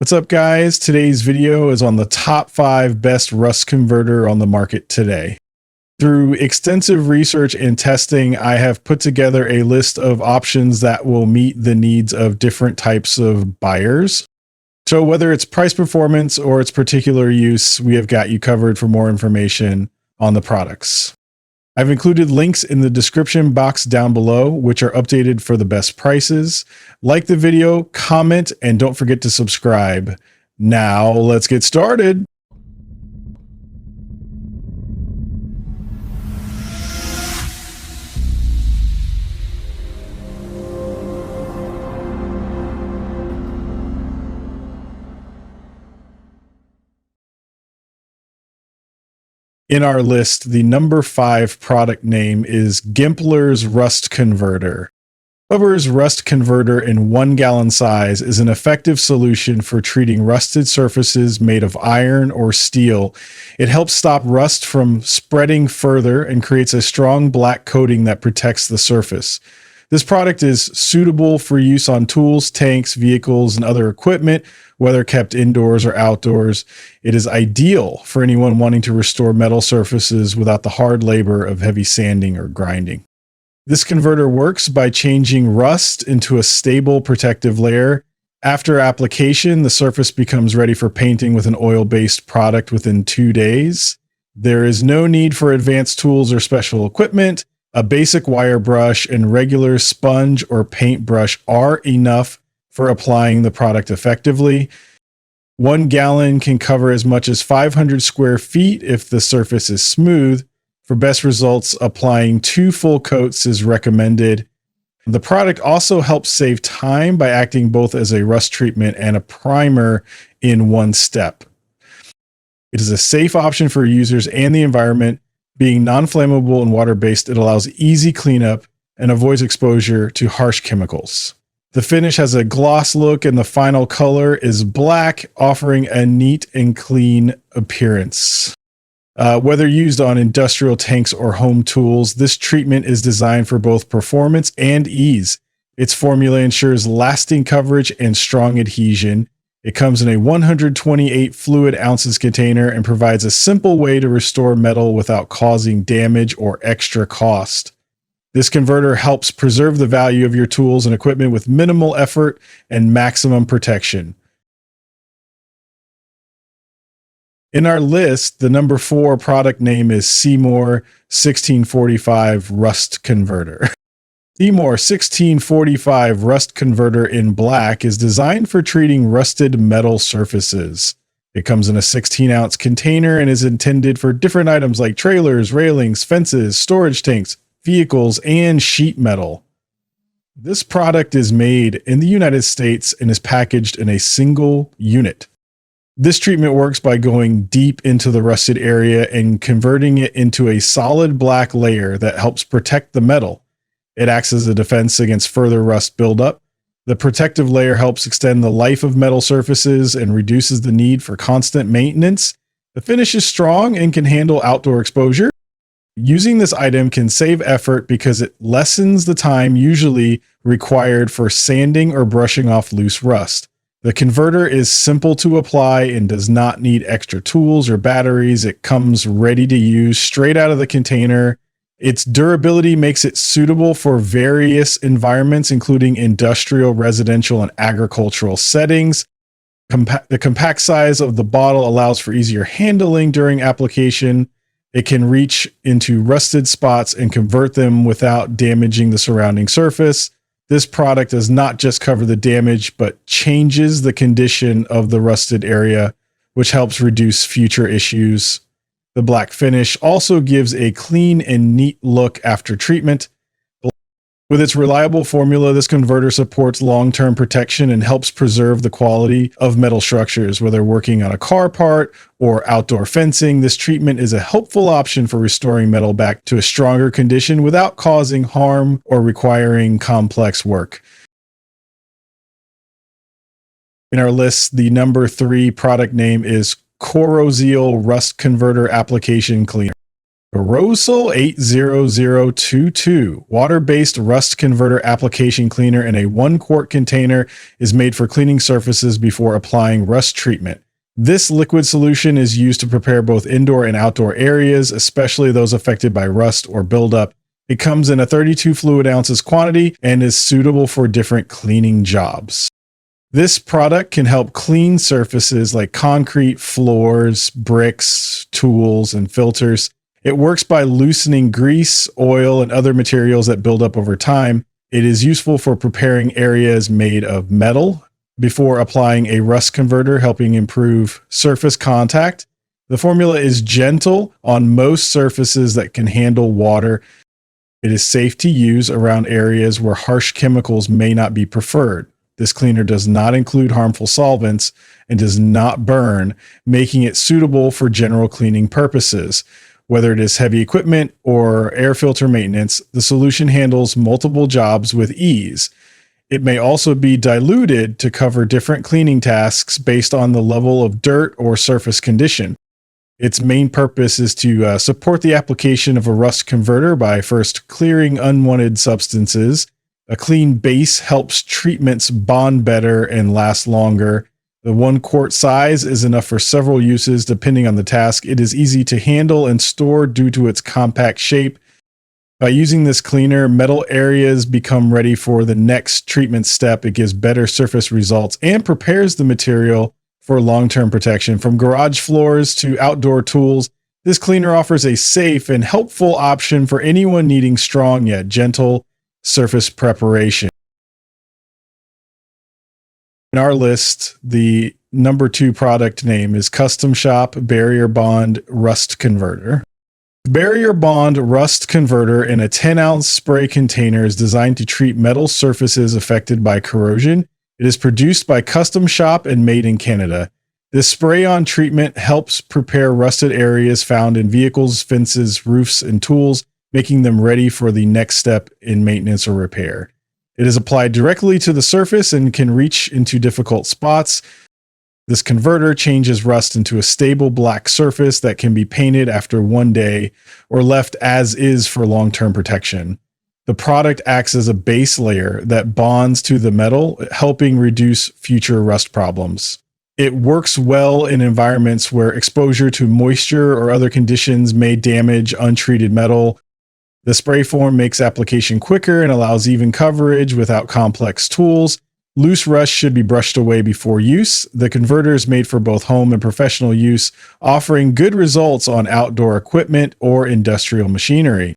What's up, guys? Today's video is on the top 5 best rust converter on the market today. Through extensive research and testing, I have put together a list of options that will meet the needs of different types of buyers. So whether it's price performance or its particular use, we have got you covered for more information on the products. I've included links in the description box down below, which are updated for the best prices. Like the video, comment, and don't forget to subscribe. Now, let's get started. In our list, the number 5 product name is Gempler's Rust Converter. Gempler's Rust Converter in 1 gallon size is an effective solution for treating rusted surfaces made of iron or steel. It helps stop rust from spreading further and creates a strong black coating that protects the surface. This product is suitable for use on tools, tanks, vehicles, and other equipment, whether kept indoors or outdoors. It is ideal for anyone wanting to restore metal surfaces without the hard labor of heavy sanding or grinding. This converter works by changing rust into a stable protective layer. After application, the surface becomes ready for painting with an oil-based product within 2 days. There is no need for advanced tools or special equipment. A basic wire brush and regular sponge or paintbrush are enough for applying the product effectively. 1 gallon can cover as much as 500 square feet if the surface is smooth. For best results, applying 2 full coats is recommended. The product also helps save time by acting both as a rust treatment and a primer in one step. It is a safe option for users and the environment. Being non-flammable and water-based, it allows easy cleanup and avoids exposure to harsh chemicals. The finish has a gloss look and the final color is black, offering a neat and clean appearance. Whether used on industrial tanks or home tools, this treatment is designed for both performance and ease. Its formula ensures lasting coverage and strong adhesion. It comes in a 128 fluid ounces container and provides a simple way to restore metal without causing damage or extra cost. This converter helps preserve the value of your tools and equipment with minimal effort and maximum protection. In our list, the number 4 product name is Seymour 1645 Rust Converter. Seymour 1645 Rust Converter in black is designed for treating rusted metal surfaces. It comes in a 16-ounce container and is intended for different items like trailers, railings, fences, storage tanks, vehicles, and sheet metal. This product is made in the United States and is packaged in a single unit. This treatment works by going deep into the rusted area and converting it into a solid black layer that helps protect the metal. It acts as a defense against further rust buildup. The protective layer helps extend the life of metal surfaces and reduces the need for constant maintenance. The finish is strong and can handle outdoor exposure. Using this item can save effort because it lessens the time usually required for sanding or brushing off loose rust. The converter is simple to apply and does not need extra tools or batteries. It comes ready to use straight out of the container. Its durability makes it suitable for various environments, including industrial, residential, and agricultural settings. The compact size of the bottle allows for easier handling during application. It can reach into rusted spots and convert them without damaging the surrounding surface. This product does not just cover the damage, but changes the condition of the rusted area, which helps reduce future issues. The black finish also gives a clean and neat look after treatment. With its reliable formula, this converter supports long-term protection and helps preserve the quality of metal structures. Whether working on a car part or outdoor fencing, this treatment is a helpful option for restoring metal back to a stronger condition without causing harm or requiring complex work. In our list, the number 3 product name is Corroseal Rust Converter Application Cleaner. Corrosal 80022, water-based rust converter application cleaner in a 1-quart container, is made for cleaning surfaces before applying rust treatment. This liquid solution is used to prepare both indoor and outdoor areas, especially those affected by rust or buildup. It comes in a 32 fluid ounces quantity and is suitable for different cleaning jobs. This product can help clean surfaces like concrete, floors, bricks, tools, and filters. It works by loosening grease, oil, and other materials that build up over time. It is useful for preparing areas made of metal before applying a rust converter, helping improve surface contact. The formula is gentle on most surfaces that can handle water. It is safe to use around areas where harsh chemicals may not be preferred. This cleaner does not include harmful solvents and does not burn, making it suitable for general cleaning purposes. Whether it is heavy equipment or air filter maintenance, the solution handles multiple jobs with ease. It may also be diluted to cover different cleaning tasks based on the level of dirt or surface condition. Its main purpose is to support the application of a rust converter by first clearing unwanted substances. A clean base helps treatments bond better and last longer. The 1-quart size is enough for several uses depending on the task. It is easy to handle and store due to its compact shape. By using this cleaner, metal areas become ready for the next treatment step. It gives better surface results and prepares the material for long-term protection. From garage floors to outdoor tools, this cleaner offers a safe and helpful option for anyone needing strong yet gentle surface preparation. In our list, the number 2 product name is Custom Shop Barrier Bond Rust Converter. Barrier Bond Rust Converter in a 10-ounce spray container is designed to treat metal surfaces affected by corrosion. It is produced by Custom Shop and made in Canada. This spray-on treatment helps prepare rusted areas found in vehicles, fences, roofs, and tools, making them ready for the next step in maintenance or repair. It is applied directly to the surface and can reach into difficult spots. This converter changes rust into a stable black surface that can be painted after 1 day or left as is for long-term protection. The product acts as a base layer that bonds to the metal, helping reduce future rust problems. It works well in environments where exposure to moisture or other conditions may damage untreated metal. The spray form makes application quicker and allows even coverage without complex tools. Loose rust should be brushed away before use. The converter is made for both home and professional use, offering good results on outdoor equipment or industrial machinery.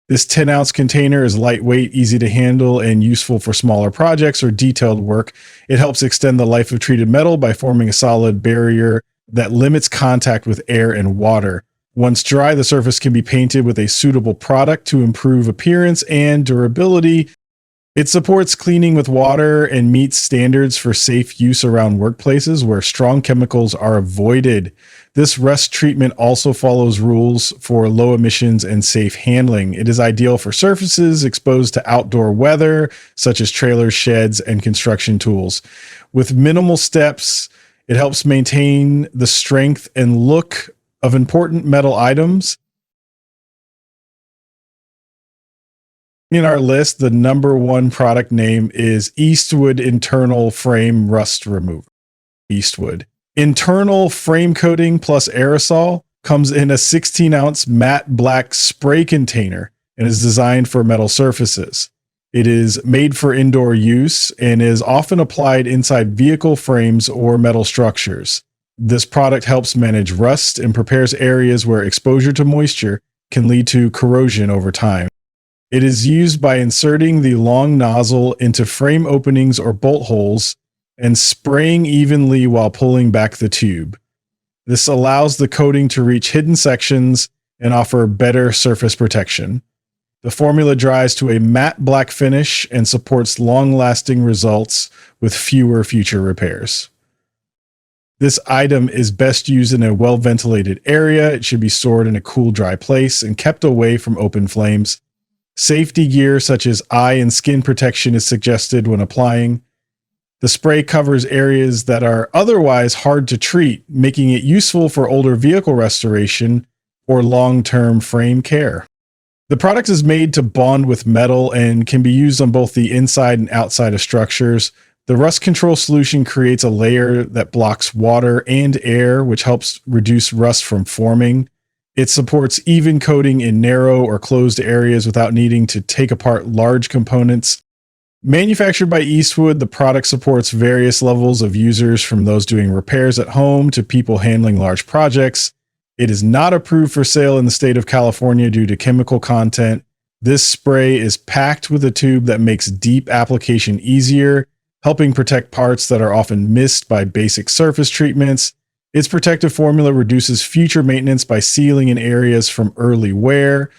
This 10-ounce container is lightweight, easy to handle, and useful for smaller projects or detailed work. It helps extend the life of treated metal by forming a solid barrier that limits contact with air and water. Once dry, the surface can be painted with a suitable product to improve appearance and durability. It supports cleaning with water and meets standards for safe use around workplaces where strong chemicals are avoided. This rust treatment also follows rules for low emissions and safe handling. It is ideal for surfaces exposed to outdoor weather, such as trailers, sheds, and construction tools. With minimal steps, it helps maintain the strength and look of important metal items. In our list, the number 1 product name is Eastwood Internal Frame Rust Remover. Eastwood. Internal frame coating plus aerosol comes in a 16-ounce matte black spray container and is designed for metal surfaces. It is made for indoor use and is often applied inside vehicle frames or metal structures. This product helps manage rust and prepares areas where exposure to moisture can lead to corrosion over time. It is used by inserting the long nozzle into frame openings or bolt holes and spraying evenly while pulling back the tube. This allows the coating to reach hidden sections and offer better surface protection. The formula dries to a matte black finish and supports long-lasting results with fewer future repairs. This item is best used in a well-ventilated area. It should be stored in a cool, dry place and kept away from open flames. Safety gear such as eye and skin protection is suggested when applying. The spray covers areas that are otherwise hard to treat, making it useful for older vehicle restoration or long-term frame care. The product is made to bond with metal and can be used on both the inside and outside of structures. The rust control solution creates a layer that blocks water and air, which helps reduce rust from forming. It supports even coating in narrow or closed areas without needing to take apart large components. Manufactured by Eastwood, the product supports various levels of users, from those doing repairs at home to people handling large projects. It is not approved for sale in the state of California due to chemical content. This spray is packed with a tube that makes deep application easier, helping protect parts that are often missed by basic surface treatments. Its protective formula reduces future maintenance by sealing in areas from early wear.